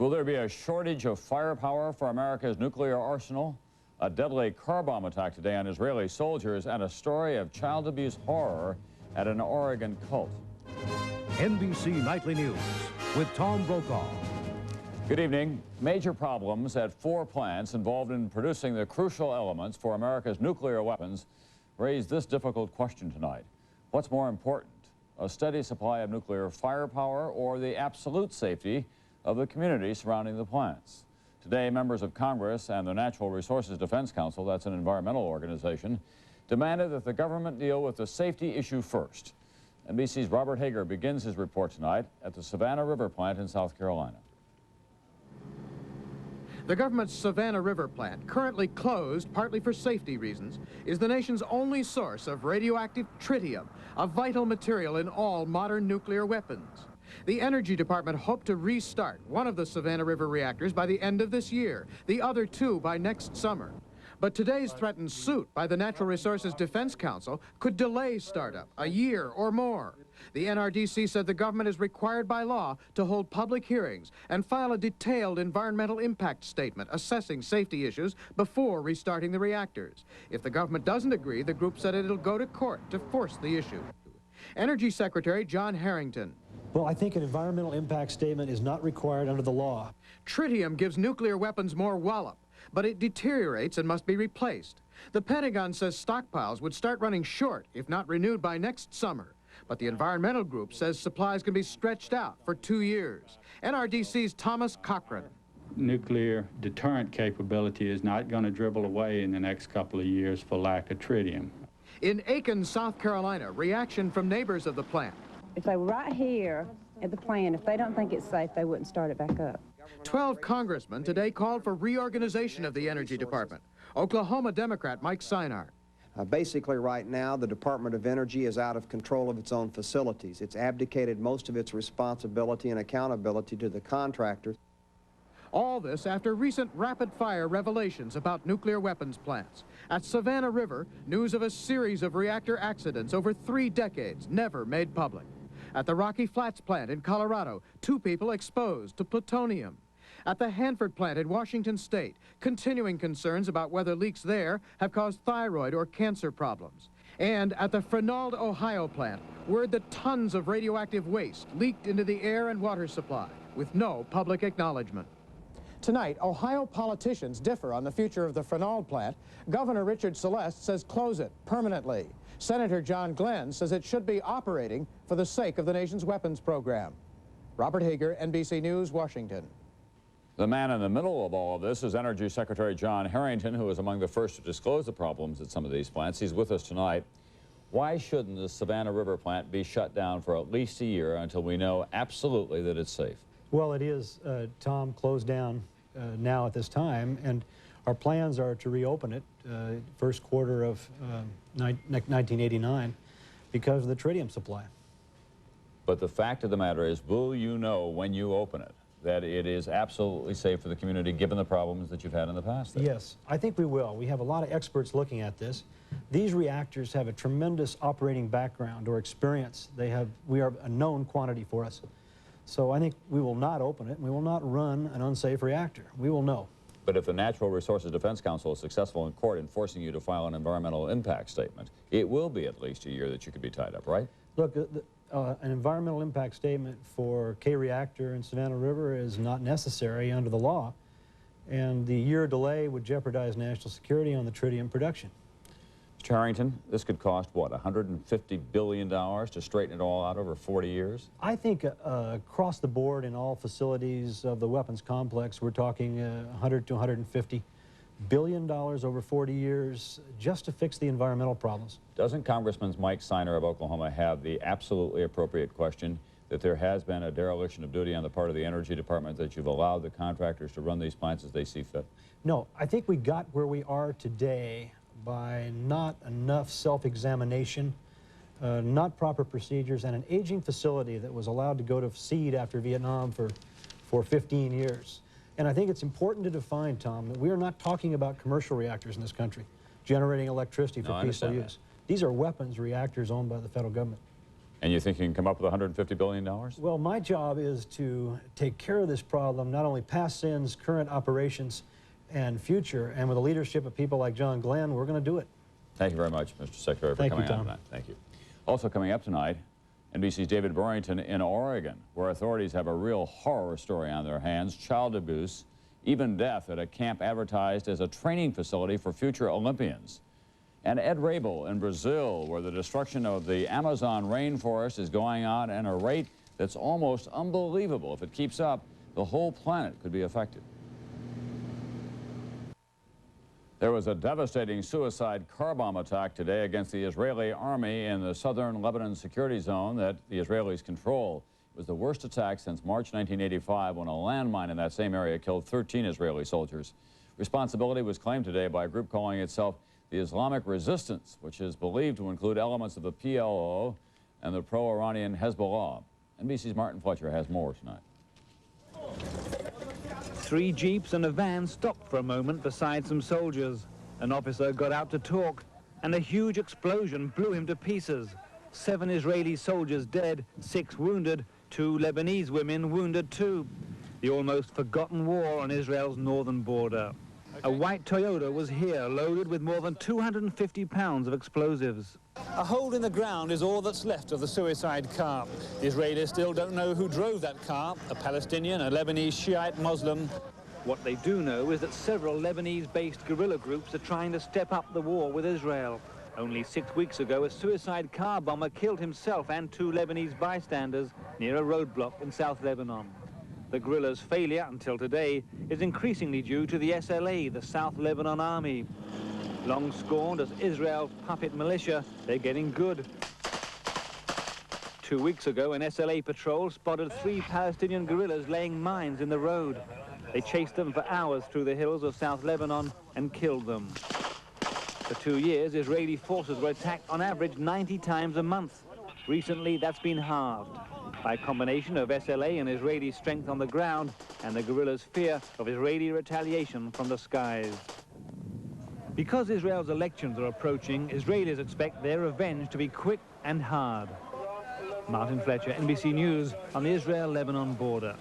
Will there be a shortage of firepower for America's nuclear arsenal? A deadly car bomb attack today on Israeli soldiers and a story of child abuse horror at an Oregon cult. NBC Nightly News with Tom Brokaw. Good evening. Major problems at 4 plants involved in producing the crucial elements for America's nuclear weapons raise this difficult question tonight. What's more important, a steady supply of nuclear firepower or the absolute safety of the community surrounding the plants? Today, members of Congress and the Natural Resources Defense Council, that's an environmental organization, demanded that the government deal with the safety issue first. NBC's Robert Hager begins his report tonight at the Savannah River plant in South Carolina. The government's Savannah River plant, currently closed partly for safety reasons, is the nation's only source of radioactive tritium, a vital material in all modern nuclear weapons. The Energy Department hoped to restart one of the Savannah River reactors by the end of this year, the other 2 by next summer. But today's threatened suit by the Natural Resources Defense Council could delay startup a year or more. The NRDC said the government is required by law to hold public hearings and file a detailed environmental impact statement assessing safety issues before restarting the reactors. If the government doesn't agree, the group said it'll go to court to force the issue. Energy Secretary John Harrington. Well, I think an environmental impact statement is not required under the law. Tritium gives nuclear weapons more wallop, but it deteriorates and must be replaced. The Pentagon says stockpiles would start running short if not renewed by next summer. But the environmental group says supplies can be stretched out for 2 years. NRDC's Thomas Cochran. Nuclear deterrent capability is not going to dribble away in the next couple of years for lack of tritium. In Aiken, South Carolina, reaction from neighbors of the plant. If they were right here at the plant, if they don't think it's safe, they wouldn't start it back up. 12 congressmen today called for reorganization of the Energy Department. Oklahoma Democrat Mike Seinart. Basically, right now, the Department of Energy is out of control of its own facilities. It's abdicated most of its responsibility and accountability to the contractors. All this after recent rapid-fire revelations about nuclear weapons plants. At Savannah River, news of a series of reactor accidents over 3 decades never made public. At the Rocky Flats plant in Colorado, 2 people exposed to plutonium. At the Hanford plant in Washington State, continuing concerns about whether leaks there have caused thyroid or cancer problems. And at the Frenald, Ohio plant, word that tons of radioactive waste leaked into the air and water supply with no public acknowledgement. Tonight, Ohio politicians differ on the future of the Frenald plant. Governor Richard Celeste says close it permanently. Senator John Glenn says it should be operating for the sake of the nation's weapons program. Robert Hager, NBC News, Washington. The man in the middle of all of this is Energy Secretary John Harrington, who is among the first to disclose the problems at some of these plants. He's with us tonight. Why shouldn't the Savannah River plant be shut down for at least a year until we know absolutely that it's safe? Well, it is, Tom, closed down now at this time, and our plans are to reopen it first quarter of 1989 because of the tritium supply. But the fact of the matter is, will you know when you open it that it is absolutely safe for the community given the problems that you've had in the past there? Yes, I think we will. We have a lot of experts looking at this. These reactors have a tremendous operating background or experience. We are a known quantity for us. So I think we will not open it, and we will not run an unsafe reactor. We will know. But if the Natural Resources Defense Council is successful in court in forcing you to file an environmental impact statement, it will be at least a year that you could be tied up, right? Look, an environmental impact statement for K-reactor in Savannah River is not necessary under the law, and the year delay would jeopardize national security on the tritium production. Mr. Harrington, this could cost, what, $150 billion to straighten it all out over 40 years? I think across the board in all facilities of the weapons complex, we're talking $100 to $150 billion over 40 years just to fix the environmental problems. Doesn't Congressman Mike Seinart of Oklahoma have the absolutely appropriate question that there has been a dereliction of duty on the part of the Energy Department, that you've allowed the contractors to run these plants as they see fit? No, I think we got where we are today by not enough self-examination, not proper procedures, and an aging facility that was allowed to go to seed after Vietnam for 15 years. And I think it's important to define, Tom, that we are not talking about commercial reactors in this country generating electricity for peaceful use. These are weapons reactors owned by the federal government. And you think you can come up with $150 billion? Well, my job is to take care of this problem, not only past sins, current operations, and future. And with the leadership of people like John Glenn, we're going to do it. Thank you very much, Mr. Secretary, for coming on tonight. Thank you. Also coming up tonight, NBC's David Burrington in Oregon, where authorities have a real horror story on their hands: child abuse, even death at a camp advertised as a training facility for future Olympians. And Ed Rabel in Brazil, where the destruction of the Amazon rainforest is going on at a rate that's almost unbelievable. If it keeps up, the whole planet could be affected. There was a devastating suicide car bomb attack today against the Israeli army in the southern Lebanon security zone that the Israelis control. It was the worst attack since March 1985, when a landmine in that same area killed 13 Israeli soldiers. Responsibility was claimed today by a group calling itself the Islamic Resistance, which is believed to include elements of the PLO and the pro-Iranian Hezbollah. NBC's Martin Fletcher has more tonight. 3 jeeps and a van stopped for a moment beside some soldiers. An officer got out to talk, and a huge explosion blew him to pieces. 7 Israeli soldiers dead, 6 wounded, 2 Lebanese women wounded too. The almost forgotten war on Israel's northern border. A white Toyota was here, loaded with more than 250 pounds of explosives. A hole in the ground is all that's left of the suicide car. The Israelis still don't know who drove that car, a Palestinian, a Lebanese Shiite Muslim. What they do know is that several Lebanese-based guerrilla groups are trying to step up the war with Israel. Only 6 weeks ago, a suicide car bomber killed himself and 2 Lebanese bystanders near a roadblock in South Lebanon. The guerrillas' failure until today is increasingly due to the SLA, the South Lebanon Army. Long scorned as Israel's puppet militia, they're getting good. 2 weeks ago, an SLA patrol spotted 3 Palestinian guerrillas laying mines in the road. They chased them for hours through the hills of South Lebanon and killed them. For 2 years, Israeli forces were attacked on average 90 times a month. Recently, that's been halved by a combination of SLA and Israeli strength on the ground and the guerrillas' fear of Israeli retaliation from the skies. Because Israel's elections are approaching, Israelis expect their revenge to be quick and hard. Martin Fletcher, NBC News, on the Israel-Lebanon border.